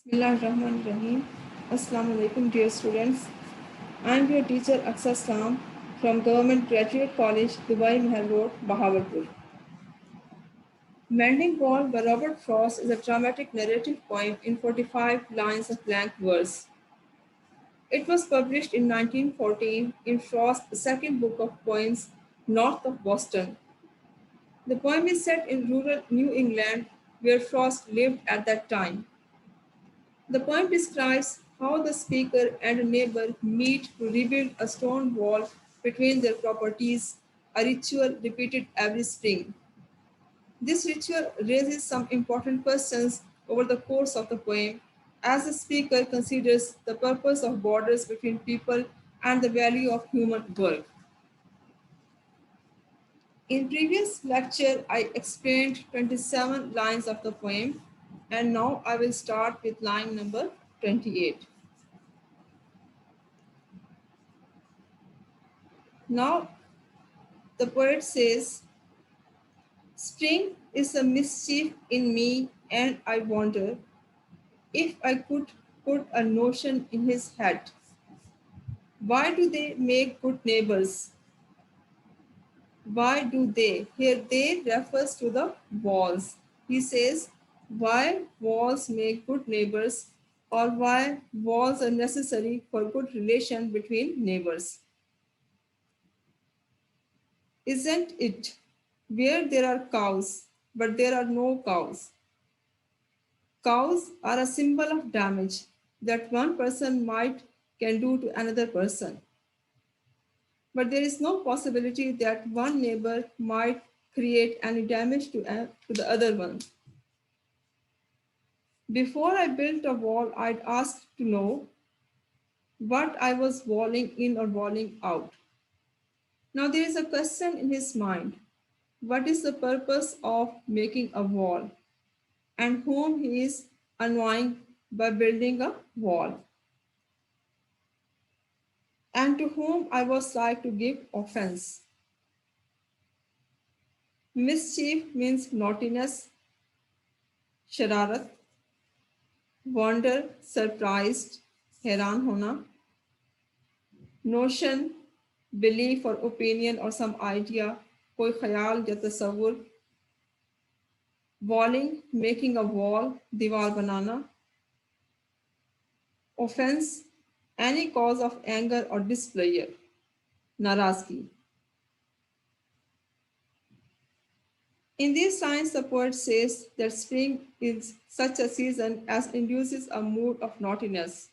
Bismillahirrahmanirrahim. Assalamu alaikum, dear students. I am your teacher Aksa Islam from Government Graduate College, Dubai Mahal Road, Bahawalpur. Mending Wall by Robert Frost is a dramatic narrative poem in 45 lines of blank verse. It was published in 1914 in Frost's second book of poems, North of Boston. The poem is set in rural New England where Frost lived at that time. The poem describes how the speaker and a neighbor meet to rebuild a stone wall between their properties, a ritual repeated every spring. This ritual raises some important questions over the course of the poem, as the speaker considers the purpose of borders between people and the value of human work. In previous lecture, I explained 27 lines of the poem, and now I will start with line number 28. Now the poet says, spring is a mischief in me, and I wonder if I could put a notion in his head. Why do they make good neighbors? Why do they? Here they refers to the walls. He says, why walls make good neighbors, or why walls are necessary for good relation between neighbors. Isn't it where there are cows, but there are no cows? Cows are a symbol of damage that one person might can do to another person. But there is no possibility that one neighbor might create any damage to the other one. Before I built a wall, I'd ask to know what I was walling in or walling out. Now there is a question in his mind. What is the purpose of making a wall? And whom he is annoying by building a wall? And to whom I was like to give offense. Mischief means naughtiness, shararat, wonder, surprised, हैरान होना, notion, belief or opinion or some idea, कोई ख्याल या तसव्वुर, walling, making a wall, दीवार बनाना, offense, any cause of anger or displeasure, नाराजगी. In these lines, the poet says that spring is such a season as induces a mood of naughtiness.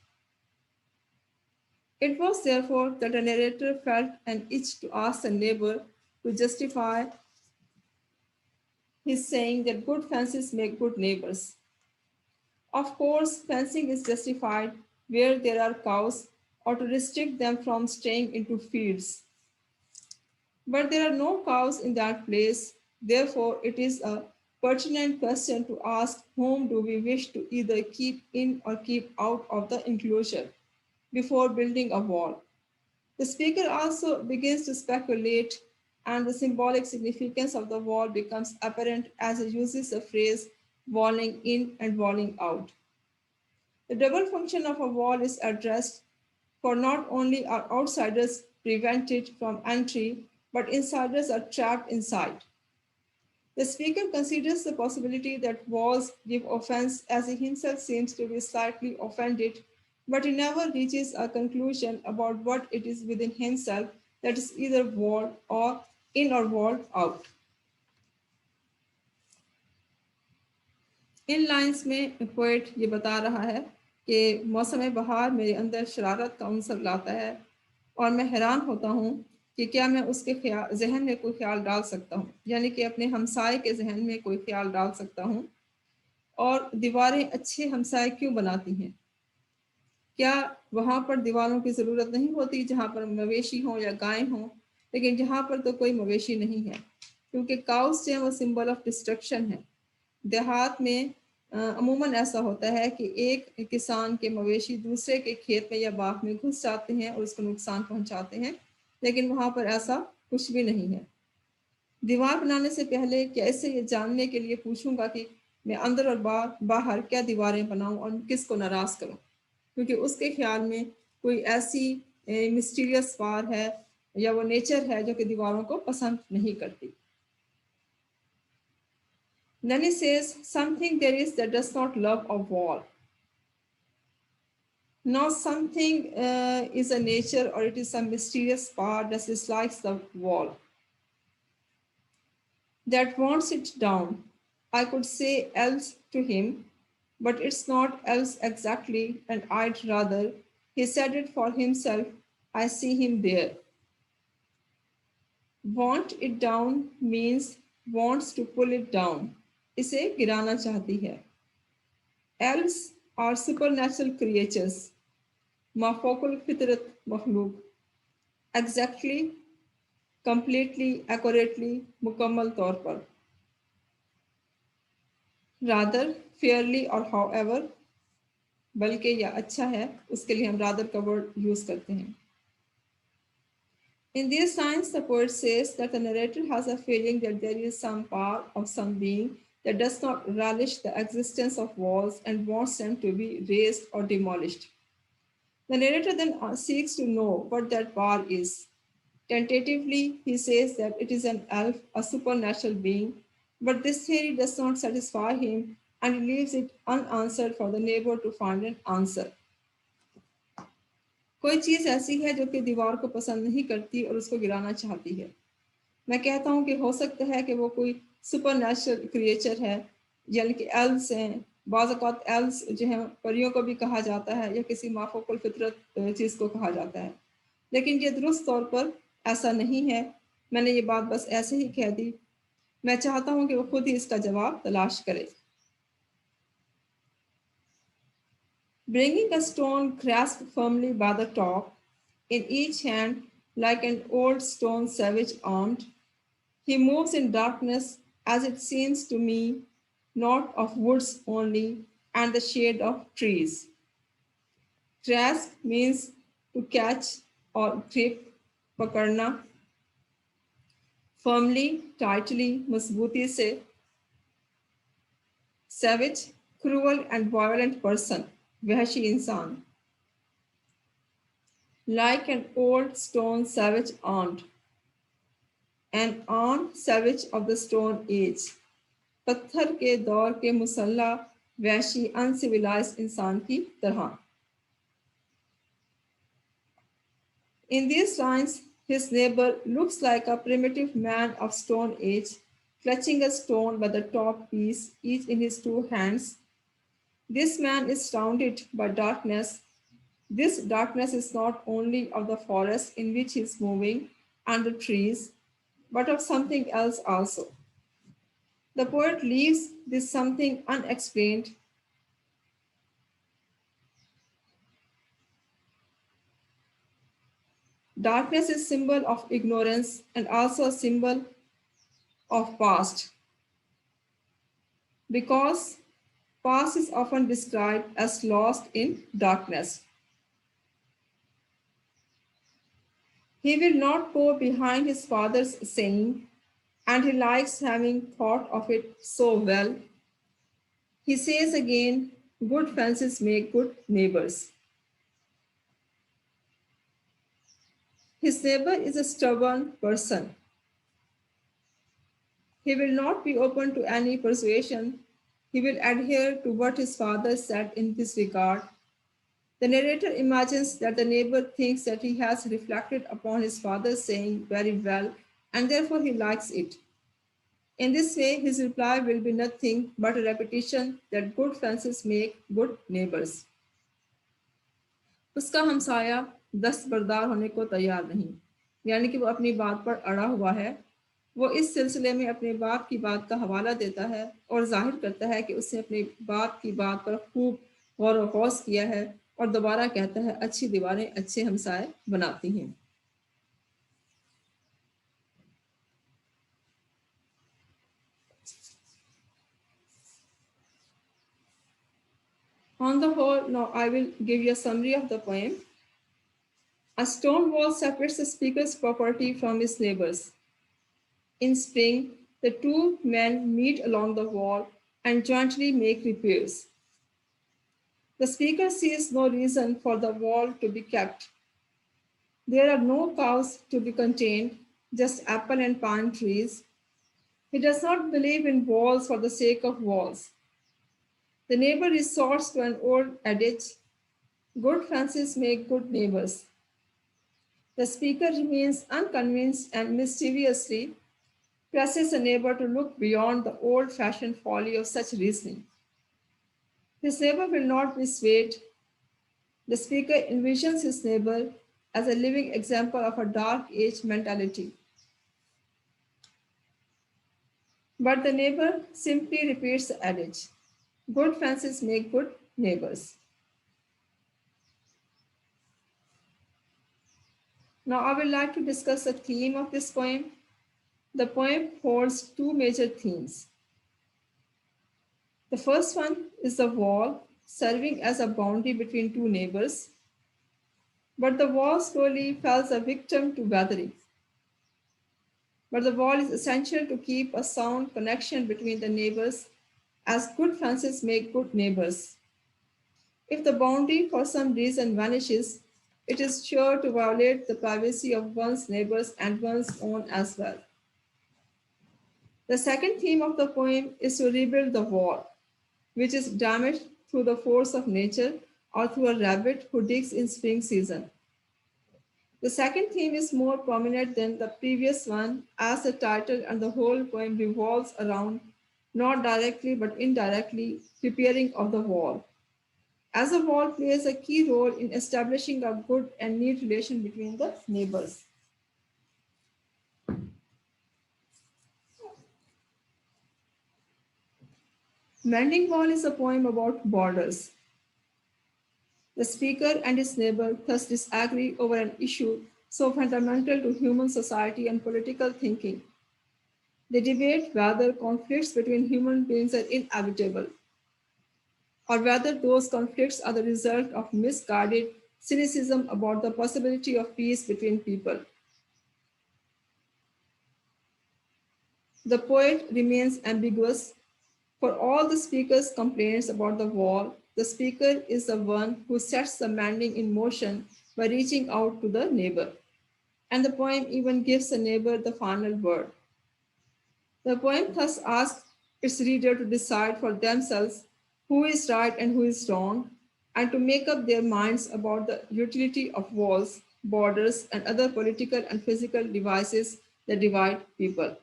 It was therefore that the narrator felt an itch to ask the neighbor to justify his saying that good fences make good neighbors. Of course, fencing is justified where there are cows or to restrict them from straying into fields. But there are no cows in that place. Therefore, it is a pertinent question to ask whom do we wish to either keep in or keep out of the enclosure before building a wall. The speaker also begins to speculate, and the symbolic significance of the wall becomes apparent as he uses the phrase walling in and walling out. The double function of a wall is addressed, for not only are outsiders prevented from entry, but insiders are trapped inside. The speaker considers the possibility that walls give offense as he himself seems to be slightly offended, but he never reaches a conclusion about what it is within himself that is either walled or in or walled out. In lines में poet ये बता रहा है कि मौसम बहार मेरे अंदर शरारत का अंसर लाता है और मैं हैरान होता हूँ कि क्या मैं उसके जहन में कोई ख्याल डाल सकता हूँ, यानी कि अपने हमसाए के जहन में कोई ख्याल डाल सकता हूँ। और दीवारें अच्छे हमसाए क्यों बनाती हैं? क्या वहाँ पर दीवारों की ज़रूरत नहीं होती जहाँ पर मवेशी हों या गायें हों? लेकिन जहाँ पर तो कोई मवेशी नहीं है, क्योंकि काउस जो है वो सिंबल ऑफ डिस्ट्रक्शन है। देहात में अमूमन ऐसा होता है कि एक किसान के मवेशी दूसरे के खेत में या बाग में घुस जाते हैं और उसको नुकसान पहुंचाते हैं, लेकिन वहाँ पर ऐसा कुछ भी नहीं है। दीवार बनाने से पहले कैसे ये जानने के लिए पूछूंगा कि मैं अंदर और बाहर क्या दीवारें बनाऊं और किसको नाराज करूं, क्योंकि उसके ख्याल में कोई ऐसी मिस्टीरियस वार है या वो नेचर है जो कि दीवारों को पसंद नहीं करती। Then he says something there is that does not love a wall. Now something is a nature or it is some mysterious part that dislikes the wall, that wants it down. I could say else to him, but it's not else exactly, and I'd rather he said it for himself. I see him there. Want it down means wants to pull it down. इसे गिराना चाहती है. Elves are supernatural creatures. माफोकुल फितरत मखलूक. Exactly, completely, accurately, मुकम्मल तौर पर. Rather, fairly or however, बल्कि या अच्छा है, उसके लिए हम rather का word use करते हैं. In these lines, the poet says that the narrator has a feeling that there is some part of some being that does not relish the existence of walls and wants them to be razed or demolished. The narrator then seeks to know what that power is. Tentatively, he says that it is an elf, a supernatural being, but this theory does not satisfy him and he leaves it unanswered for the neighbor to find an answer. कोई चीज़ ऐसी है जो कि दीवार को पसंद नहीं करती और उसको गिराना चाहती है। मैं कहता हूँ कि हो सकता है कि वो कोई सुपर नेचुरल क्रिएचर है, यानी कि एल्व्स हैं। बाज़ औक़ात एल्व्स जो हैं परियों को भी कहा जाता है या किसी माफ़ूक़ुल फ़ितरत चीज़ को कहा जाता है, लेकिन ये दुरुस्त तौर पर ऐसा नहीं है। मैंने ये बात बस ऐसे ही कह दी। मैं चाहता हूँ कि वो खुद ही इसका जवाब तलाश करे। Bringing a stone grasped firmly by the top, in each hand like an old stone savage armed, he moves in darkness, as it seems to me, not of woods only, and the shade of trees. Grasp means to catch or grip, पकड़ना. Firmly, tightly, मजबूती से. Savage, cruel and violent person, वहशी इंसान. Like an old stone savage aunt, an aunt savage of the stone age. पत्थर के दौर के मुसल्ला वैशी uncivilised इंसान की तरह. In these lines, his neighbor looks like a primitive man of stone age, clutching a stone by the top piece, each in his two hands. This man is surrounded by darkness. This darkness is not only of the forest in which he is moving and the trees, but of something else also. The poet leaves this something unexplained. Darkness is symbol of ignorance and also a symbol of past, because past is often described as lost in darkness. He will not go behind his father's saying, and he likes having thought of it so well. He says again, good fences make good neighbors. His neighbor is a stubborn person. He will not be open to any persuasion. He will adhere to what his father said in this regard. The narrator imagines that the neighbor thinks that he has reflected upon his father's saying very well, and therefore he likes it. In this way, his reply will be nothing but a repetition that good fences make good neighbors. उसका हमसाया दस्तबरदार होने को तैयार नहीं, यानी कि वो अपनी बात पर अड़ा हुआ है। वो इस सिलसिले में अपने बाप की बात का हवाला देता है और जाहिर करता है कि उसने अपने बाप की बात पर खूब गौर व गौस किया है और दोबारा कहता है अच्छी दीवारें अच्छे हमसाए बनाती हैं. On the whole, now I will give you a summary of the poem. A stone wall separates the speaker's property from his neighbor's. In spring, the two men meet along the wall and jointly make repairs. The speaker sees no reason for the wall to be kept. There are no cows to be contained, just apple and pine trees. He does not believe in walls for the sake of walls. The neighbor resorts to an old adage: good fences make good neighbors. The speaker remains unconvinced and mischievously presses a neighbor to look beyond the old fashioned folly of such reasoning. His neighbor will not be swayed. The speaker envisions his neighbor as a living example of a dark age mentality. But the neighbor simply repeats the adage: good fences make good neighbors. Now, I would like to discuss the theme of this poem. The poem holds two major themes. The first one is the wall, serving as a boundary between two neighbors. But the wall slowly falls a victim to weathering. But the wall is essential to keep a sound connection between the neighbors, as good fences make good neighbors. If the boundary for some reason vanishes, it is sure to violate the privacy of one's neighbors and one's own as well. The second theme of the poem is to rebuild the wall, which is damaged through the force of nature or through a rabbit who digs in spring season. The second theme is more prominent than the previous one, as the title and the whole poem revolves around, not directly but indirectly, repairing of the wall. As a wall plays a key role in establishing a good and neat relation between the neighbors. Mending Wall is a poem about borders. The speaker and his neighbor thus disagree over an issue so fundamental to human society and political thinking. They debate whether conflicts between human beings are inevitable, or whether those conflicts are the result of misguided cynicism about the possibility of peace between people. The poet remains ambiguous. For all the speaker's complaints about the wall, the speaker is the one who sets the mending in motion by reaching out to the neighbor. And the poem even gives the neighbor the final word. The poem thus asks its reader to decide for themselves who is right and who is wrong, and to make up their minds about the utility of walls, borders, and other political and physical devices that divide people.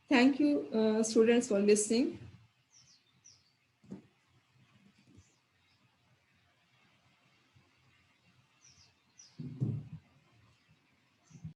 Thank you, students, for listening.